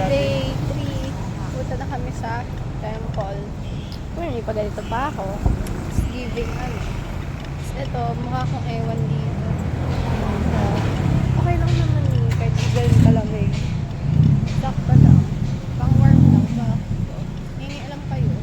Day 3. Punta na kami sa temple. Kung hindi pa ganito pa ako. It's giving ano. Ito, mukha akong ewan dito. So, okay lang naman eh. Kahit ganun kalamig. Sakto lang. Pang warm lang ba? Hingi alam kayo.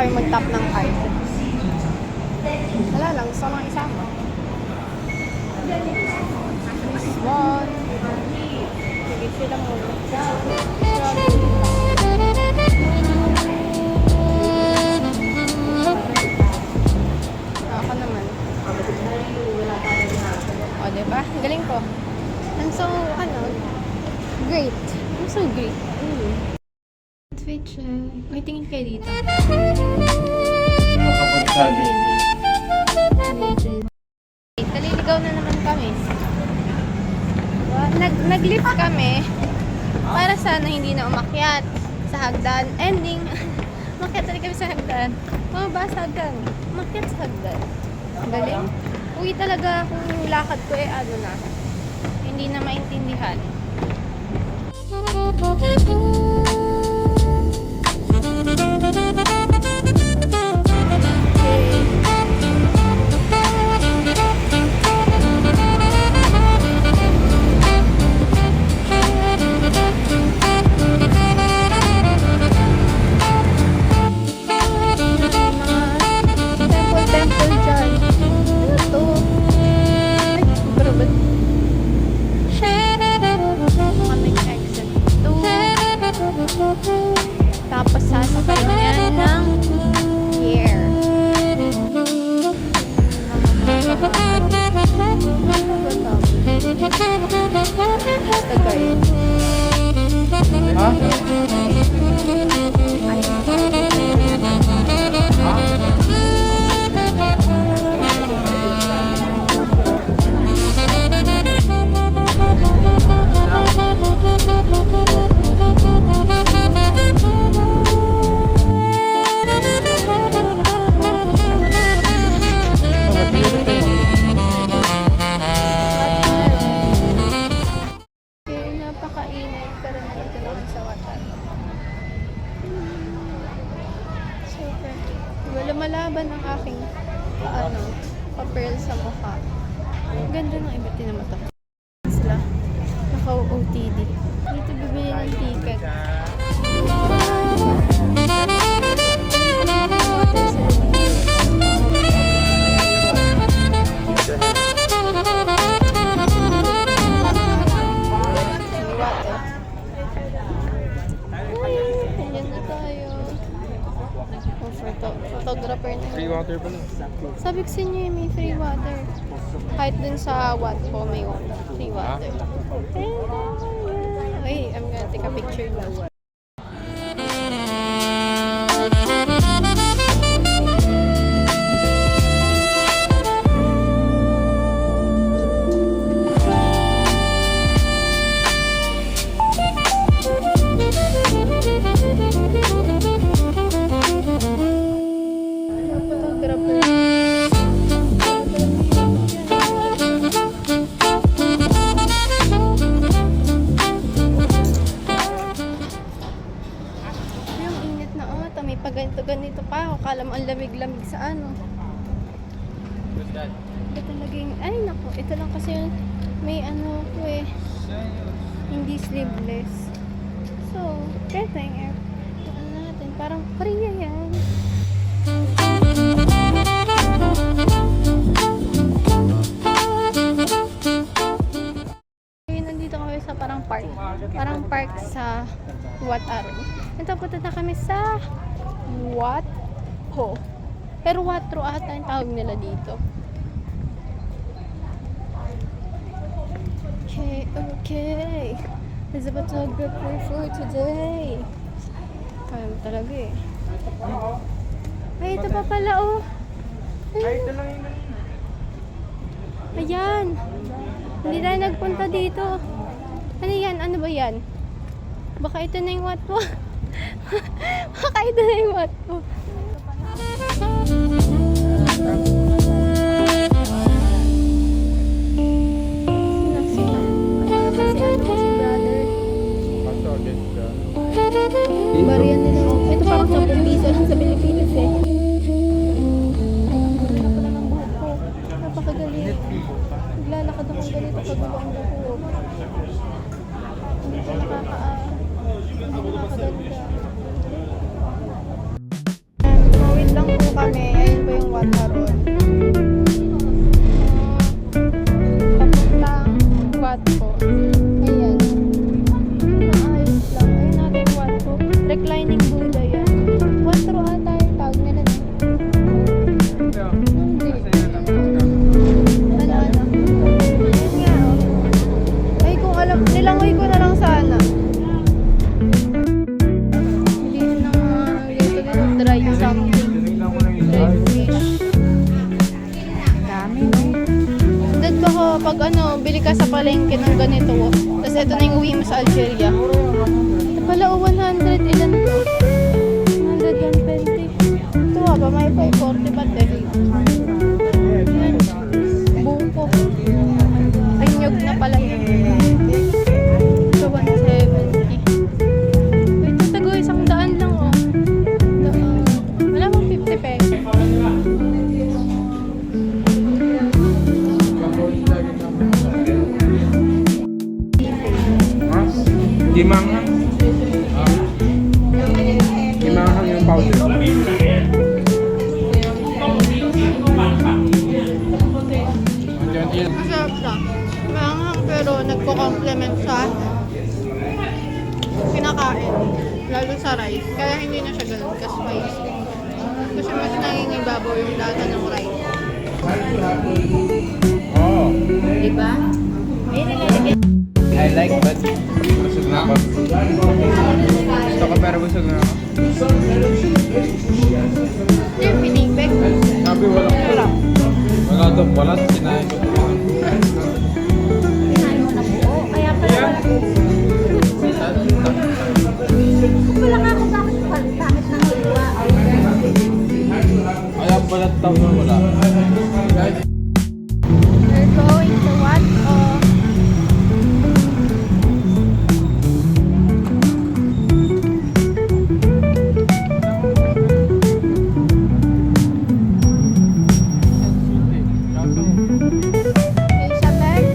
Kayo mag-tap ng card. Wala lang, gusto lang isama. This one. Sige sila muna. Ako naman. O, diba? Galing ko. I'm so, great. I'm so great. Twitch, may tingin kayo dito. Naliligaw na naman kami. Nag-lift kami para sana hindi na umakyat sa hagdan. Ending, umakyat talaga kami sa hagdan. Bumaba sa hagdan. Umakyat sa hagdan. Galing. Uwi talaga kung lakad ko ano na. Hindi na maintindihan. Tapos sasakay niya ng year. Tagay. Ha? Napakainit pero nandito naman sa water. Super. Lumalaban ang aking pa-pearl sa mukha. Ganda ng iba tinamata. Sila. Naka-OTD. Dito bibili ng ticket. Photographer na. Free water pala. Sabi ko sa inyo may free water. Kahit dun sa Watpo may free water. Wait, I'm gonna take a picture now. Ganito pa ako. Kala mo ang lamig-lamig sa ano. Ito laging, ay naku, ito lang kasi may ko hindi sleeveless. So, kaya yung air. Natin, parang Korea yan. Nandito kami sa parang park sa Wataro. Ito, punta na kami sa Watpo. Pero Watro ata yung tawag nila dito. Okay. There's a photographer for today. Kaya mo talaga eh. Ay, ito pa pala oh. Ay, ito lang yun. Ayan. Hindi tayo nagpunta dito. Ano yan? Ano ba yan? Baka ito na yung Watpo. Makaida na yung mat ko. Bariyan nila. Ito parang 10 piso lang sa Pilipinas eh. Ang pala ng buhok ko. Napakagaling. Naglalakad akong ganito kagulo ang buhok. Hindi ko nakakaganda. Wait lang po kami. Ayun po yung Wataron. Papuntang Watpo. Ayan. Naayos lang. Ayun natin yung Watpo. Reclining Buddha yan. Watro ata yung tawag nila na. Hindi. Wala na. Ayun nga oh. Ay kung alam, nilangoy ko na lang sana. Hindi na dito dry something. Dry fish. Dami no? Dad ko pag bili ka sa palengke ng ganito oh. Tapos ito na yung uwi mo sa Algeria. Ito pala oh, 100 ilan to? 100, 120. Ito ba may 540 ba eh? Yan. Buko. Ay nyog na pala yun. Ito 170. Ito tago 100 lang oh. Daan. Wala mong 50 pesos. Dimanghang. Dimanghang yung powder. Masarap siya. Maanghang pero nagko-complement sa kinakain. Lalo sa rice. Kaya hindi na siya ganun ka-spicy. Kasi mas nangingibabaw yung lasa ng rice. Oh. Diba? I like but busog na ako. Gusto ko pero busog na ako. Hindi yung pinipig. Sabi wala. Wala daw. Wala. Sinahin ko. Kinain mo na buo. Kaya pala wala. Wala nga ako bakit pangit ng hiwa. Kaya pala tao na wala. We're going to what? Elizabeth?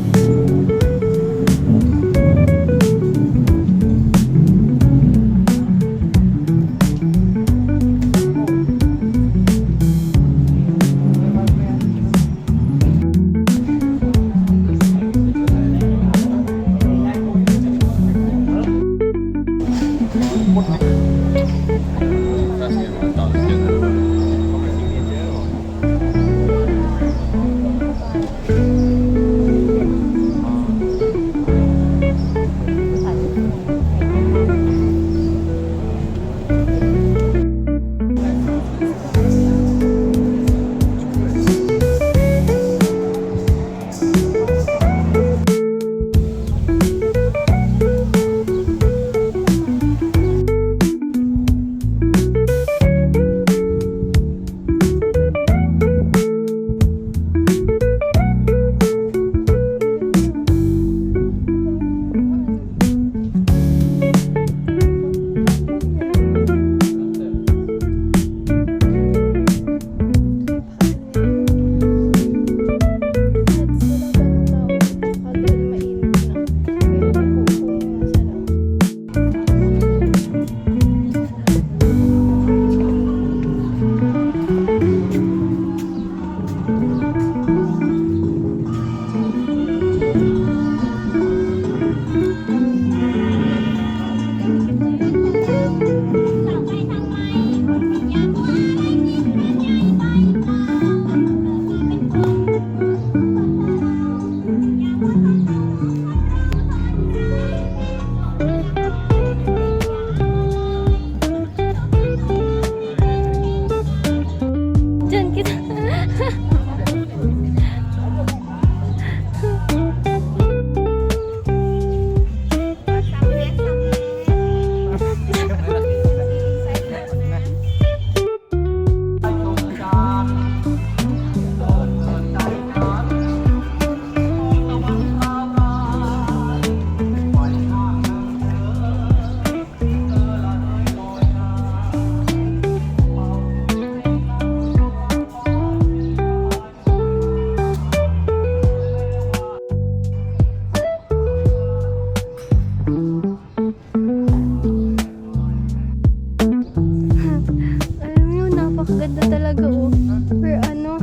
ganda talaga oh. Per ano?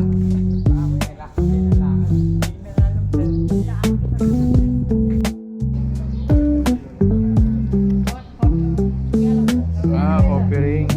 Ah, offering.